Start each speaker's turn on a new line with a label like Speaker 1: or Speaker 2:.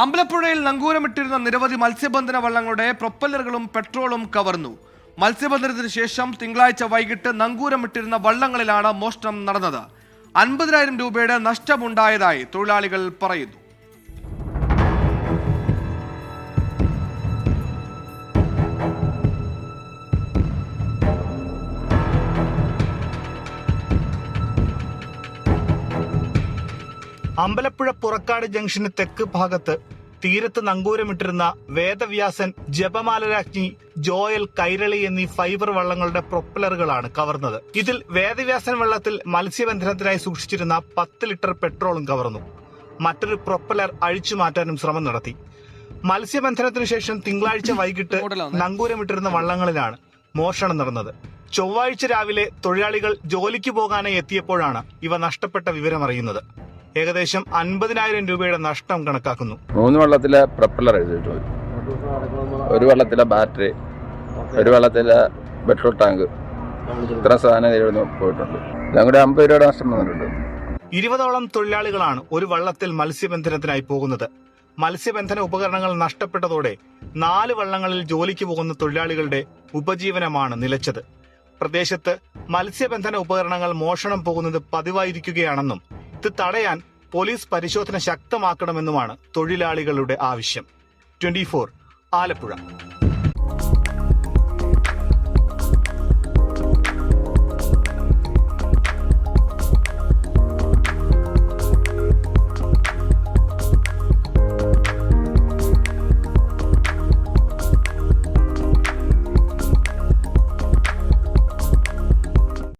Speaker 1: അമ്പലപ്പുഴയിൽ നങ്കൂരമിട്ടിരുന്ന നിരവധി മത്സ്യബന്ധന വള്ളങ്ങളുടെ പ്രൊപ്പല്ലറുകളും പെട്രോളും കവർന്നു. മത്സ്യബന്ധനത്തിന് ശേഷം തിങ്കളാഴ്ച വൈകിട്ട് നങ്കൂരമിട്ടിരുന്ന വള്ളങ്ങളിലാണ് മോഷണം നടന്നത്. 50,000 രൂപയുടെ നഷ്ടമുണ്ടായതായി തൊഴിലാളികൾ പറയുന്നു.
Speaker 2: അമ്പലപ്പുഴ പുറക്കാട് ജംഗ്ഷന് തെക്ക് ഭാഗത്ത് തീരത്ത് നങ്കൂരമിട്ടിരുന്ന വേദവ്യാസൻ, ജപമാലരാജ്ഞി, ജോയൽ, കൈരളി എന്നീ ഫൈബർ വള്ളങ്ങളുടെ പ്രൊപ്പലറുകളാണ് കവർന്നത്. ഇതിൽ വേദവ്യാസൻ വള്ളത്തിൽ മത്സ്യബന്ധനത്തിനായി സൂക്ഷിച്ചിരുന്ന 10 ലിറ്റർ പെട്രോളും കവർന്നു. മറ്റൊരു പ്രൊപ്പലർ അഴിച്ചുമാറ്റാനും ശ്രമം നടത്തി. മത്സ്യബന്ധനത്തിനു ശേഷം തിങ്കളാഴ്ച വൈകിട്ട് നങ്കൂരമിട്ടിരുന്ന വള്ളങ്ങളിലാണ് മോഷണം നടന്നത്. ചൊവ്വാഴ്ച രാവിലെ തൊഴിലാളികൾ ജോലിക്ക് പോകാനായി എത്തിയപ്പോഴാണ് ഇവ നഷ്ടപ്പെട്ട വിവരമറിയുന്നത്. ഏകദേശം 50,000 രൂപയുടെ നഷ്ടം കണക്കാക്കുന്നു.
Speaker 3: 3 വള്ളത്തിലെ പ്രൊപ്പല്ലർ എഴുതിയിട്ട്, ഒരു വള്ളത്തിലെ ബാറ്ററി, ഒരു വള്ളത്തിലെ പെട്രോൾ ടാങ്ക്, ഇത്ര സാധനം പോയിട്ടുണ്ട്. ഞങ്ങളുടെ 50 രൂപയുടെ നഷ്ടം വന്നിട്ടുണ്ട്.
Speaker 2: 20ഓളം തൊഴിലാളികളാണ് ഒരു വള്ളത്തിൽ മത്സ്യബന്ധനത്തിനായി പോകുന്നത്. മത്സ്യബന്ധന ഉപകരണങ്ങൾ നഷ്ടപ്പെട്ടതോടെ 4 വള്ളങ്ങളിൽ ജോലിക്ക് പോകുന്ന തൊഴിലാളികളുടെ ഉപജീവനമാണ് നിലച്ചത്. പ്രദേശത്ത് മത്സ്യബന്ധന ഉപകരണങ്ങൾ മോഷണം പോകുന്നത് പതിവായിരിക്കുകയാണെന്നും ഇത് തടയാൻ പോലീസ് പരിശോധന ശക്തമാക്കണമെന്നുമാണ് തൊഴിലാളികളുടെ ആവശ്യം. 24 ആലപ്പുഴ.